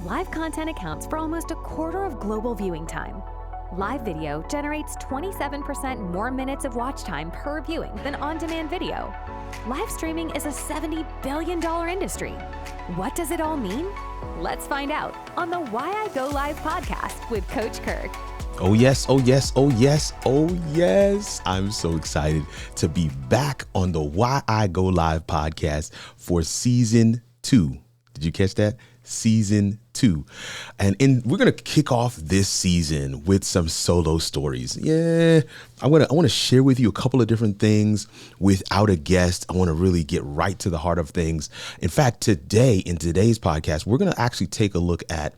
Live content accounts for almost a quarter of global viewing time. Live video generates 27% more minutes of watch time per viewing than on-demand video. Live streaming is a $70 billion industry. What does it all mean? Let's find out on the Why I Go Live podcast with Coach Kirk. Oh yes, oh yes, oh yes, oh yes. I'm so excited to be back on the Why I Go Live podcast for season 2. Did you catch that? Season 2. And we're going to kick off this season with some solo stories. Yeah, I want to share with you a couple of different things without a guest. I want to really get right to the heart of things. In fact, in today's podcast, we're going to actually take a look at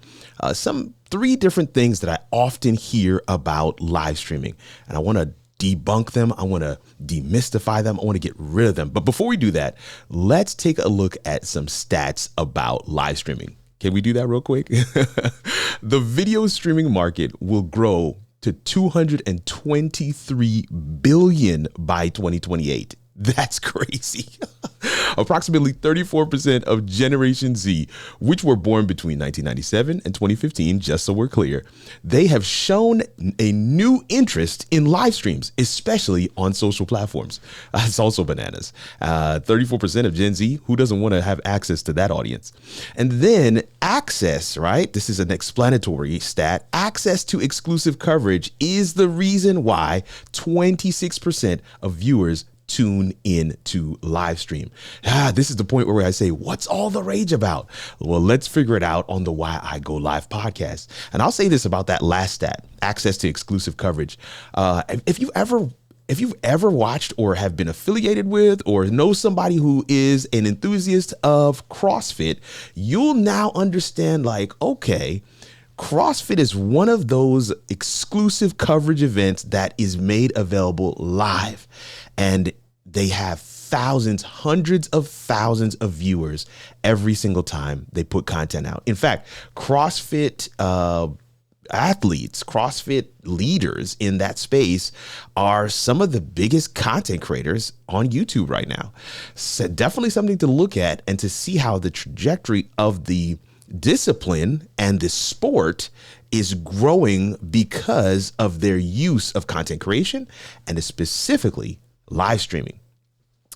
some 3 different things that I often hear about live streaming. And I want to debunk them. I want to demystify them. I want to get rid of them. But before we do that, let's take a look at some stats about live streaming. Can we do that real quick? The video streaming market will grow to 223 billion by 2028. That's crazy. Approximately 34% of Generation Z, which were born between 1997 and 2015, just so we're clear, they have shown a new interest in live streams, especially on social platforms. It's also bananas. 34% of Gen Z, who doesn't want to have access to that audience? And then access, right? This is an explanatory stat. Access to exclusive coverage is the reason why 26% of viewers tune in to live stream. This is the point where I say, what's all the rage about? Well, let's figure it out on the Why I Go Live podcast. And I'll say this about that last stat, access to exclusive coverage. If you've ever watched or have been affiliated with or know somebody who is an enthusiast of CrossFit, you'll now understand, okay, CrossFit is one of those exclusive coverage events that is made available live. And they have thousands, hundreds of thousands of viewers every single time they put content out. In fact, CrossFit athletes, CrossFit leaders in that space are some of the biggest content creators on YouTube right now. So definitely something to look at and to see how the trajectory of the discipline and the sport is growing because of their use of content creation and specifically live streaming.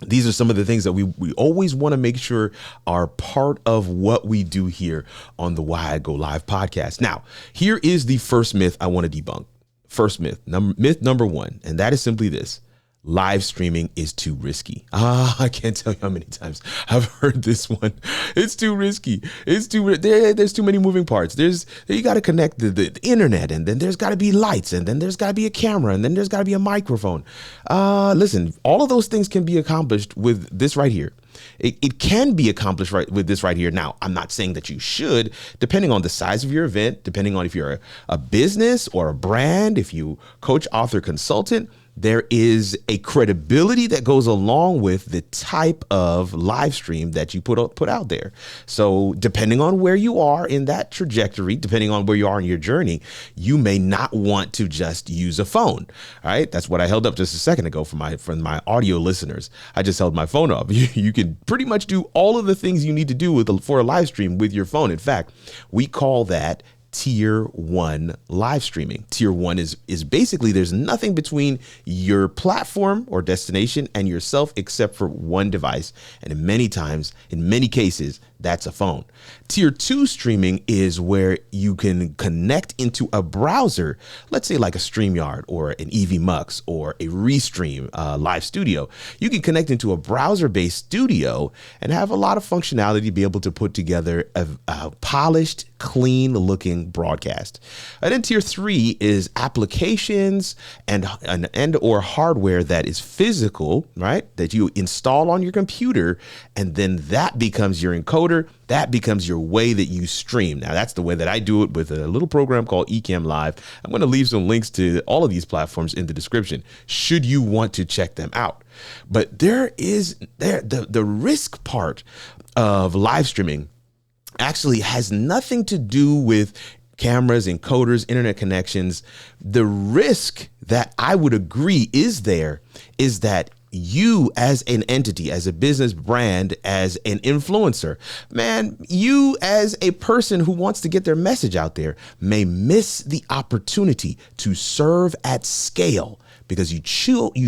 These are some of the things that we always want to make sure are part of what we do here on the Why I Go Live podcast. Now, here is the first myth I want to debunk. First myth number 1, and that is simply this. Live streaming is too risky. I can't tell you how many times I've heard this one. It's too risky. There's too many moving parts. You got to connect the internet, and then there's got to be lights, and then there's got to be a camera, and then there's got to be a microphone. Listen, all of those things can be accomplished with this right here. It can be accomplished with this right here. Now, I'm not saying that you should, depending on the size of your event, depending on if you're a business or a brand, if you coach, author, consultant. There is a credibility that goes along with the type of live stream that you put out there. So depending on where you are in that trajectory, depending on where you are in your journey, you may not want to just use a phone. All right. That's what I held up just a second ago for my audio listeners. I just held my phone up. You can pretty much do all of the things you need to do for a live stream with your phone. In fact, we call that Tier 1 live streaming. Tier 1 is basically there's nothing between your platform or destination and yourself except for one device. And in many cases, that's a phone. Tier 2 streaming is where you can connect into a browser, let's say like a StreamYard or an EVMux or a Restream live studio. You can connect into a browser-based studio and have a lot of functionality to be able to put together a polished, clean-looking broadcast. And then Tier 3 is applications and or hardware that is physical, right? That you install on your computer, and then that becomes your encoder. That becomes your way that you stream. Now, that's the way that I do it with a little program called Ecamm Live. I'm going to leave some links to all of these platforms in the description, should you want to check them out. But the risk part of live streaming actually has nothing to do with cameras, encoders, internet connections. The risk that I would agree is that you as an entity, as a business brand, as an influencer, man, you as a person who wants to get their message out there may miss the opportunity to serve at scale because you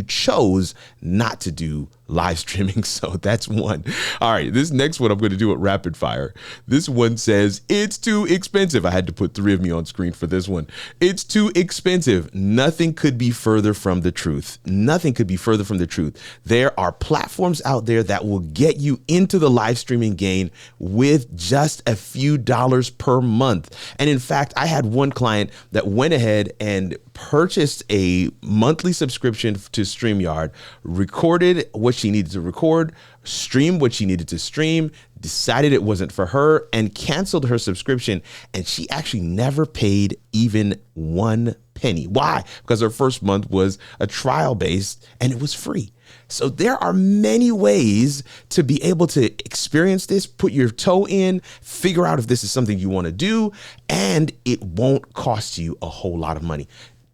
chose not to do live streaming. So that's one. All right, this next one I'm going to do it rapid fire. This one says, it's too expensive. I had to put 3 of me on screen for this one. It's too expensive. Nothing could be further from the truth. Nothing could be further from the truth. There are platforms out there that will get you into the live streaming game with just a few dollars per month. And in fact, I had one client that went ahead and purchased a monthly subscription to StreamYard, recorded what she needed to record, streamed what she needed to stream, decided it wasn't for her, and canceled her subscription. And she actually never paid even 1 penny. Why? Because her first month was a trial based and it was free. So there are many ways to be able to experience this, put your toe in, figure out if this is something you want to do, and it won't cost you a whole lot of money.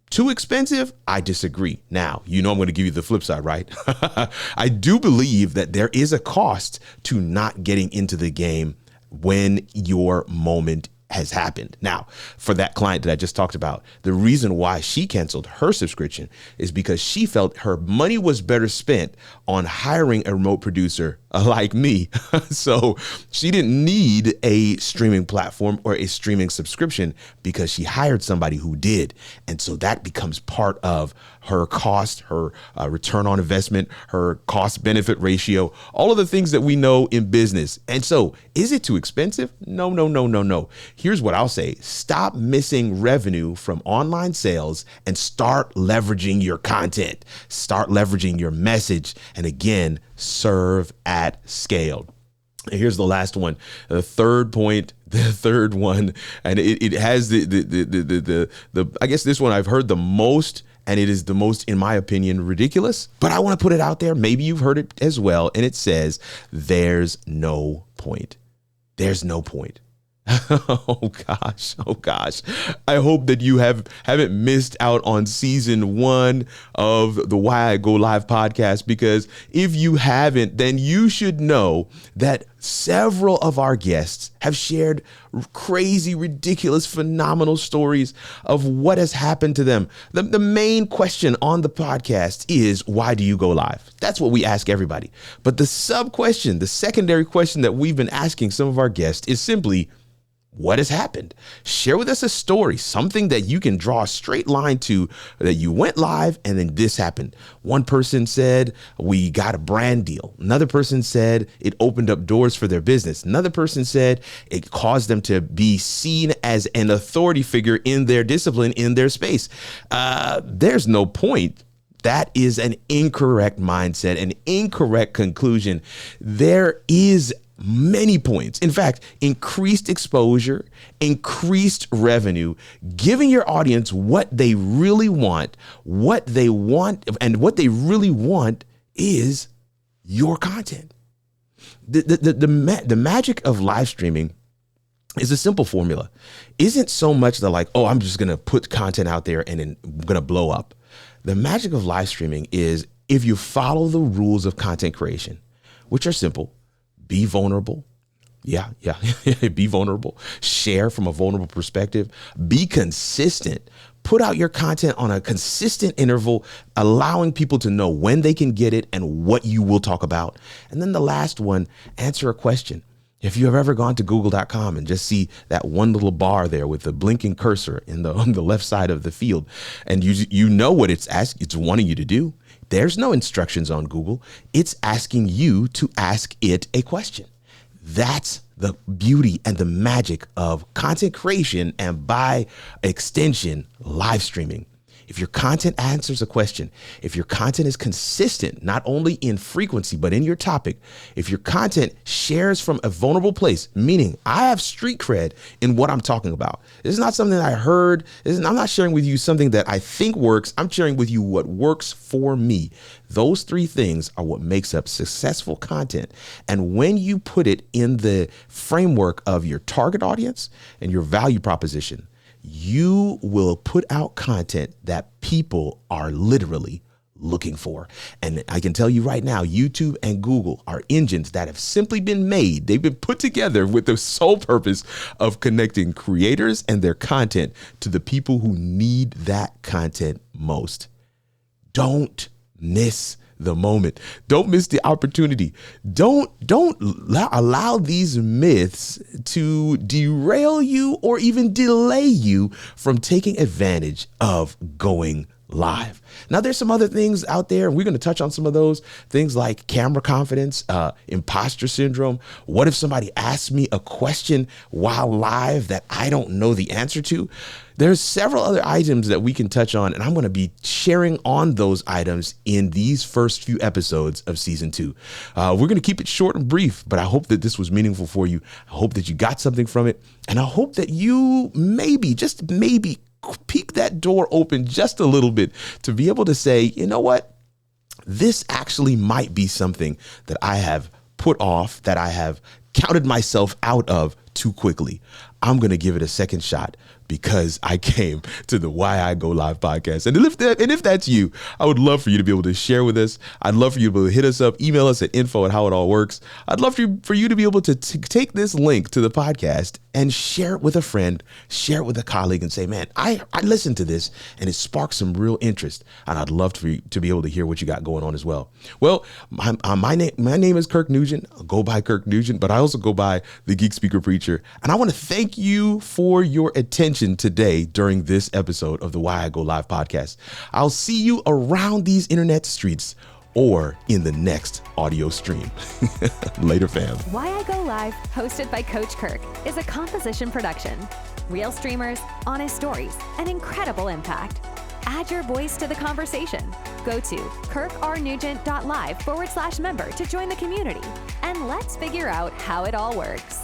Too expensive? I disagree. Now, I'm going to give you the flip side, right? I do believe that there is a cost to not getting into the game when your moment has happened. Now, for that client that I just talked about, the reason why she canceled her subscription is because she felt her money was better spent on hiring a remote producer like me. So she didn't need a streaming platform or a streaming subscription because she hired somebody who did. And so that becomes part of her cost, her return on investment, her cost benefit ratio, all of the things that we know in business. And so is it too expensive? No. Here's what I'll say. Stop missing revenue from online sales and start leveraging your content. Start leveraging your message. And again, serve at scale. And here's the last one. The third point, the third one, and it has the I guess this one I've heard the most, and it is the most, in my opinion, ridiculous, but I want to put it out there. Maybe you've heard it as well. And it says, there's no point. There's no point. Oh gosh. I hope that you haven't missed out on season 1 of the Why I Go Live podcast, because if you haven't, then you should know that several of our guests have shared crazy, ridiculous, phenomenal stories of what has happened to them. The main question on the podcast is, why do you go live? That's what we ask everybody. But the sub question, the secondary question that we've been asking some of our guests is simply, what has happened? Share with us a story, something that you can draw a straight line to, that you went live and then this happened. One person said, we got a brand deal. Another person said it opened up doors for their business. Another person said it caused them to be seen as an authority figure in their discipline, in their space. There's no point. That is an incorrect mindset, an incorrect conclusion. There is many points. In fact, increased exposure, increased revenue, giving your audience what they really want, and what they really want is your content. The magic of live streaming is a simple formula. Isn't so much that like, oh, I'm just going to put content out there and then I'm going to blow up. The magic of live streaming is if you follow the rules of content creation, which are simple. Be vulnerable. Yeah. Be vulnerable. Share from a vulnerable perspective. Be consistent. Put out your content on a consistent interval, allowing people to know when they can get it and what you will talk about. And then the last one, answer a question. If you have ever gone to google.com and just see that one little bar there with the blinking cursor on the left side of the field, and you know what it's wanting you to do. There's no instructions on Google. It's asking you to ask it a question. That's the beauty and the magic of content creation, and by extension, live streaming. If your content answers a question, if your content is consistent, not only in frequency, but in your topic, if your content shares from a vulnerable place, meaning I have street cred in what I'm talking about. This is not something that I heard. I'm not sharing with you something that I think works. I'm sharing with you what works for me. Those 3 things are what makes up successful content. And when you put it in the framework of your target audience and your value proposition, you will put out content that people are literally looking for. And I can tell you right now, YouTube and Google are engines that have simply been made. They've been put together with the sole purpose of connecting creators and their content to the people who need that content most. Don't miss the moment. Don't miss the opportunity. Don't allow these myths to derail you or even delay you from taking advantage of going live. Now, there's some other things out there, and we're going to touch on some of those things like camera confidence, imposter syndrome. What if somebody asks me a question while live that I don't know the answer to? There's several other items that we can touch on, and I'm going to be sharing on those items in these first few episodes of season 2. We're going to keep it short and brief, but I hope that this was meaningful for you. I hope that you got something from it, and I hope that you maybe, just maybe, peek that door open just a little bit to be able to say, you know what, this actually might be something that I have put off, that I have counted myself out of too quickly. I'm going to give it a second shot because I came to the Why I Go Live podcast. And if that's you, I would love for you to be able to share with us. I'd love for you to be able to hit us up, email us at info@howitallworks. I'd love for you to be able to take this link to the podcast and share it with a friend, share it with a colleague and say, man, I listened to this and it sparked some real interest. And I'd love for you to be able to hear what you got going on as well. Well, my name is Kirk Nugent. I go by Kirk Nugent, but I also go by the Geek Speaker Preacher. And I want to thank you for your attention today during this episode of the Why I Go Live podcast. I'll see you around these internet streets or in the next audio stream. Later, fam. Why I Go Live, hosted by Coach Kirk, is a composition production. Real streamers, honest stories, and incredible impact. Add your voice to the conversation. Go to kirkrnugent.live/member to join the community. And let's figure out how it all works.